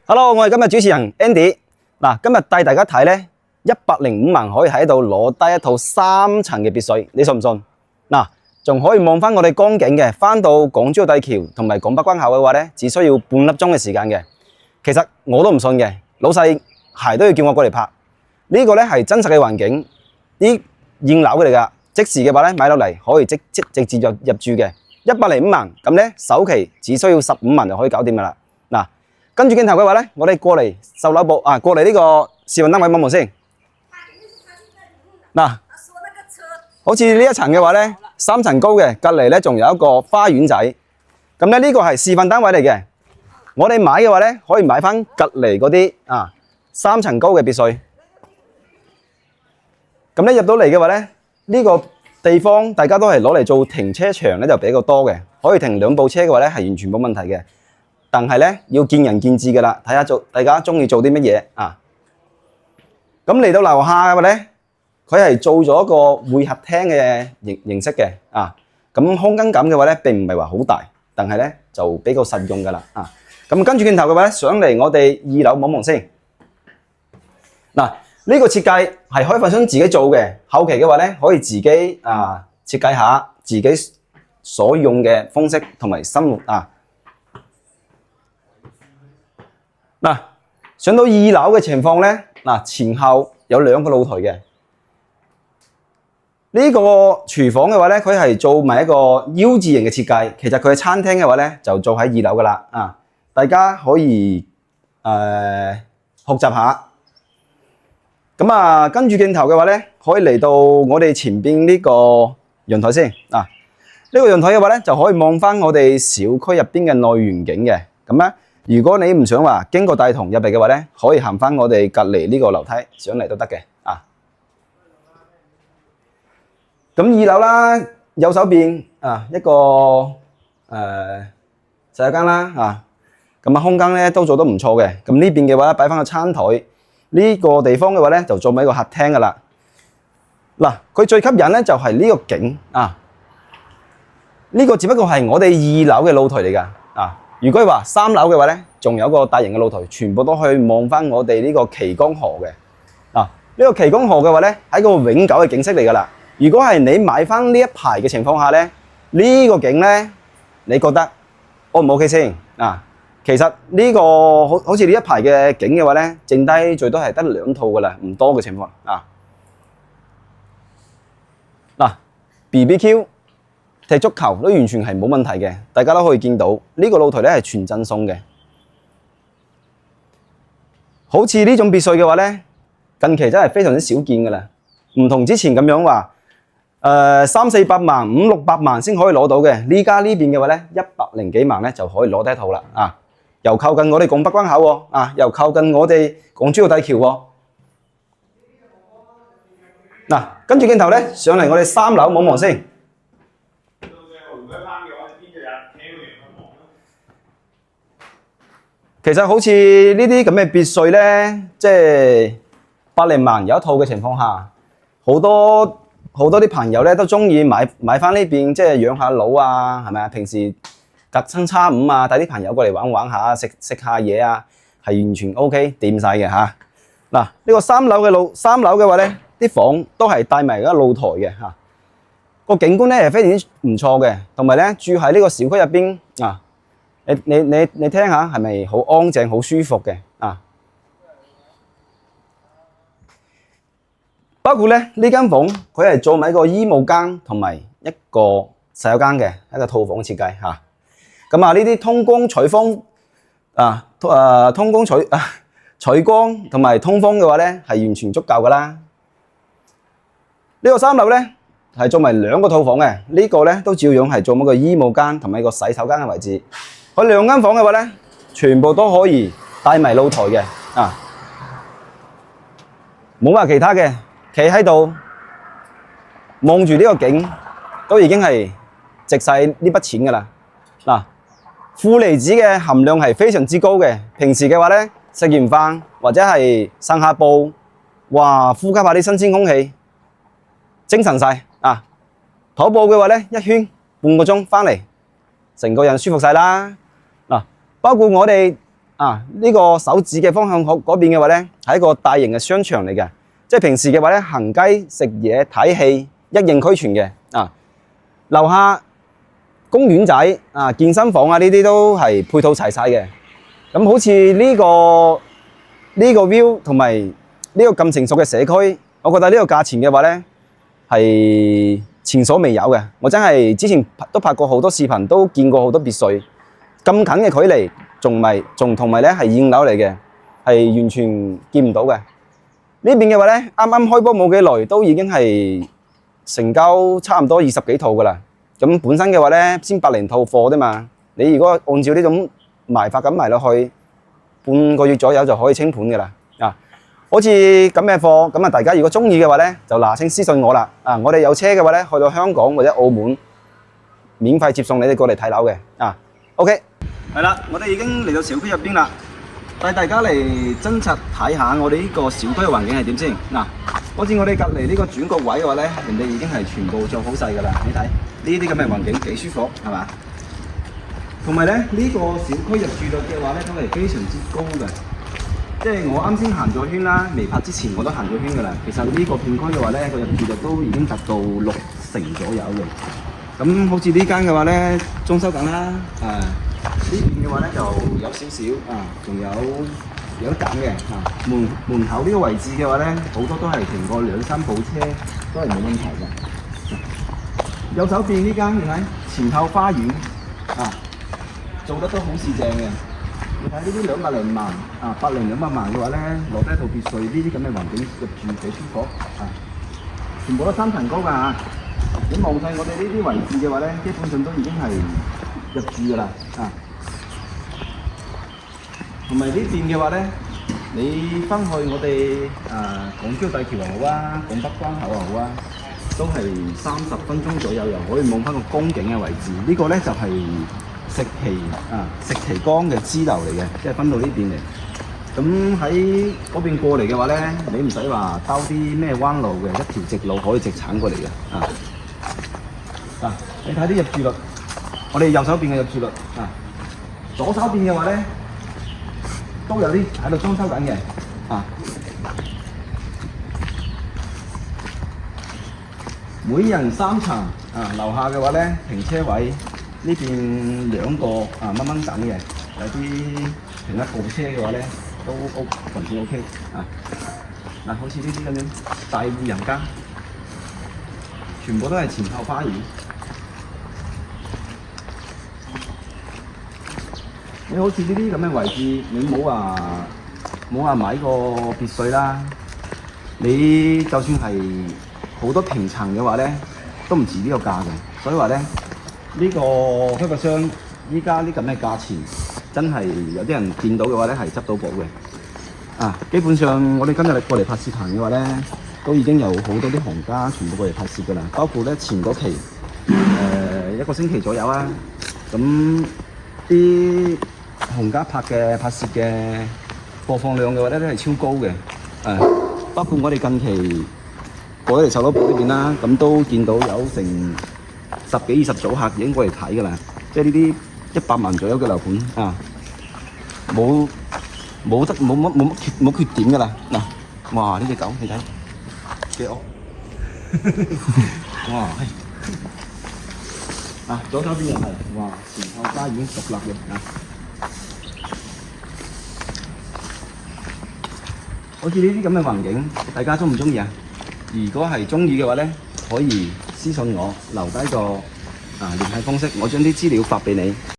Hello，我係今日主持人 Andy。嗱，今日帶大家睇咧105萬可以喺度攞低一套3層嘅別墅，你信唔信？嗱，仲可以望翻我哋江景嘅，翻到港珠澳大橋同埋港北關口嘅話咧，只需要半粒鐘嘅時間嘅。其實我都唔信嘅，老細係都要叫我過嚟拍。呢個咧係真實嘅環境，啲現樓嚟㗎。即時嘅話咧買落嚟可以直接入住嘅，105萬咁咧首期只需要15萬就可以搞掂㗎啦。嗱。跟住鏡頭嘅話咧，我哋過嚟售樓部啊，過嚟呢個示範單位望望先。嗱，好似呢一層嘅話咧，3層高嘅，隔離咧仲有一個花園仔。咁咧呢個係示範單位嚟嘅。我哋買嘅話咧，可以買翻隔離嗰啲3層高嘅別墅。咁咧入到嚟嘅話咧，呢個地方大家都係攞嚟做停車場咧，就比較多嘅，可以停2部車嘅話咧，係完全冇問題嘅。但係咧要見仁見智㗎啦，睇下大家中意做啲乜嘢啊！咁嚟到樓下嘅話咧，佢係做咗一個會客廳嘅形式嘅啊。咁空間感嘅話咧並唔係話好大，但係咧就比較實用㗎啦啊！咁跟住鏡頭嘅話咧，上嚟我哋2樓望望先。嗱，呢個設計係開發商自己做嘅，後期嘅話咧可以自己設計下自己所用嘅方式同埋生活啊。嗱，上到2樓嘅情況咧，前後有2個露台嘅。呢個廚房嘅話咧，佢係做埋一個 U 字形嘅設計。其實佢嘅餐廳嘅話咧，就做喺2樓噶啦啊！大家可以學習下。咁跟住鏡頭嘅話咧，可以嚟到我哋前邊呢個陽台先啊。呢個陽台嘅話咧，就可以望翻我哋小區入邊嘅內園景嘅。咁咧。如果你唔想話經過大堂入嚟嘅話咧，可以行翻我哋隔離呢個樓梯上嚟都得嘅啊。咁2樓啦，右手邊一個洗手間啦啊。咁空間咧都做得唔錯嘅。咁呢邊嘅話擺翻個餐台，呢個地方嘅話咧就做埋一個客廳噶啦。嗱，佢最吸引咧就係呢個景啊。呢個只不過係我哋2樓嘅露台嚟㗎啊。如果話3樓嘅話咧，仲有個大型嘅露台，全部都可以望翻我哋呢個旗江河嘅。呢個旗江河嘅話咧，係個永久嘅景色嚟㗎啦。如果係你買翻呢一排嘅情況下咧，呢個景咧，你覺得 O 唔 OK 先？其實呢個好似呢一排嘅景嘅話咧，剩低最多係得2套㗎啦，唔多嘅情況BBQ。踢足球都完全係冇問題嘅，大家都可以見到呢個露台咧係全震送嘅。好似呢種別墅嘅話咧，近期真係非常之少見㗎啦。唔同之前咁樣話300-400萬、500-600萬先可以攞到嘅，呢家呢邊嘅話咧100幾萬咧就可以攞得一套啦啊！又靠近我哋港北關口喎又靠近我哋港珠澳大橋喎。跟住鏡頭咧上嚟我哋3樓望望先。其實好似呢啲咁嘅別墅咧，即係100萬有一套嘅情況下，好多啲朋友咧都中意買翻呢邊，即係養下老啊，係咪啊？平時隔親叉5帶啲朋友過嚟玩下，食下嘢啊，係完全 OK 掂晒嘅嚇。呢個3樓嘅話咧，啲房都係帶埋一個露台嘅嚇，個景觀咧係非常之唔錯嘅，同埋咧住喺呢個小區入邊你聽下係咪好安靜、好舒服嘅啊？包括咧呢間房佢係做埋一個衣帽間同埋一個洗手間嘅一個套房設計嚇。咁呢啲通光取風通光取光同埋通風嘅話咧係完全足夠噶啦。呢個3樓咧係做埋2個套房嘅，呢個咧都照樣係做埋個衣帽間同埋一個洗手間嘅位置。佢2間房嘅話咧，全部都可以帶埋露台嘅冇話其他嘅，企喺度望住呢個景，都已經係值晒呢筆錢㗎啦。負離子嘅含量係非常之高嘅，平時嘅話咧，食完飯或者係散下步，哇，呼吸下啲新鮮空氣，精神晒跑步嘅話咧，1圈半個鐘返嚟，成個人舒服晒啦。包括我哋啊，呢個手指嘅方向嗰邊嘅話咧，係一個大型嘅商場嚟嘅，即係平時嘅話咧，行街食嘢睇戲一應俱全嘅啊。樓下公園仔啊、健身房啊呢啲都係配套齊晒嘅。咁好似呢個 view 同埋呢個咁成熟嘅社區，我覺得呢個價錢嘅話咧係前所未有嘅。我真係之前都拍過好多視頻，都見過好多別墅咁近嘅距離。仲同埋咧係現樓嚟嘅，係完全見唔到嘅。呢邊嘅話咧，啱啱開波冇幾耐，都已經係成交差唔多20幾套噶啦。咁本身嘅話咧，先百零套貨啫嘛。你如果按照呢種賣法咁賣落去，半個月左右就可以清盤噶啦。啊，好似咁嘅貨，咁啊大家如果中意嘅話咧，就嗱聲私信我啦。啊，我哋有車嘅話咧，去到香港或者澳門，免費接送你哋過嚟睇樓嘅。啊 ，OK。係啦，我哋已經嚟到小區入邊啦，帶大家嚟真實睇下我哋呢個小區嘅環境係點先。嗱，好似我哋隔離呢個轉角位嘅話咧，人哋已經係全部做好晒㗎啦。你睇呢啲咁嘅環境幾舒服，係嘛？同埋咧，呢個小區入住率嘅話咧，都係非常之高嘅。即係我啱先行咗圈啦，未拍之前我都行咗圈㗎啦。其實呢個片區嘅話咧，個入住率都已經達到60%左右嘅。咁好似呢間嘅話咧，裝修緊啦，呢邊嘅話咧就有少少仲有得揀嘅門口呢個位置嘅話咧，好多都係停過2、3部車，都係冇問題嘅。右手邊呢間你睇前後花園做得都好似正嘅。你睇呢啲200零萬100、200萬嘅話咧，落低一套別墅，呢啲咁嘅環境入住幾舒服全部都3層高㗎。你望晒我哋呢啲位置嘅話咧，基本上都已經係入住㗎啦同埋呢邊嘅話咧，你翻去我哋廣州大橋又好啊，廣北關口又好啊，都係30分鐘左右又可以望翻個江景嘅位置。呢個咧就係石岐江嘅支流嚟嘅，即係分到呢邊嚟。咁喺嗰邊過嚟嘅話咧，你唔使話兜啲咩彎路嘅，一條直路可以直鏟過嚟嘅你睇啲入住率，我哋右手邊嘅入住率左手邊嘅話咧，都有啲喺度裝修緊嘅每人3層樓下嘅話咧，停車位呢邊2個掹掹等嘅，有啲停一部車嘅話咧都還算 OK 好似呢啲咁樣大戶人家，全部都係前後花園。你好似呢啲咁嘅位置，你冇話買個別墅啦，你就算係好多平層嘅話咧，都唔止呢個價嘅。所以話咧，呢個開發商依家呢咁嘅價錢，真係有啲人見到嘅話咧係執到寶嘅。基本上我哋今日過嚟拍視頻嘅話咧，都已經有好多啲行家全部過嚟拍攝㗎啦，包括咧前嗰期1個星期左右咁啲行家拍攝嘅播放量嘅話咧都係超高嘅，包括我哋近期過嚟售樓部呢邊啦，咁都見到有成10幾20組客已經過嚟睇㗎啦，即係呢啲100萬左右嘅樓盤冇缺點㗎啦。哇！呢隻狗你睇幾惡哇！左手邊又係哇，前後花園獨立嘅好似呢啲咁嘅環境，大家中唔中意啊？如果係中意嘅話咧，可以私信我，留低個聯繫方式，我將啲資料發俾你。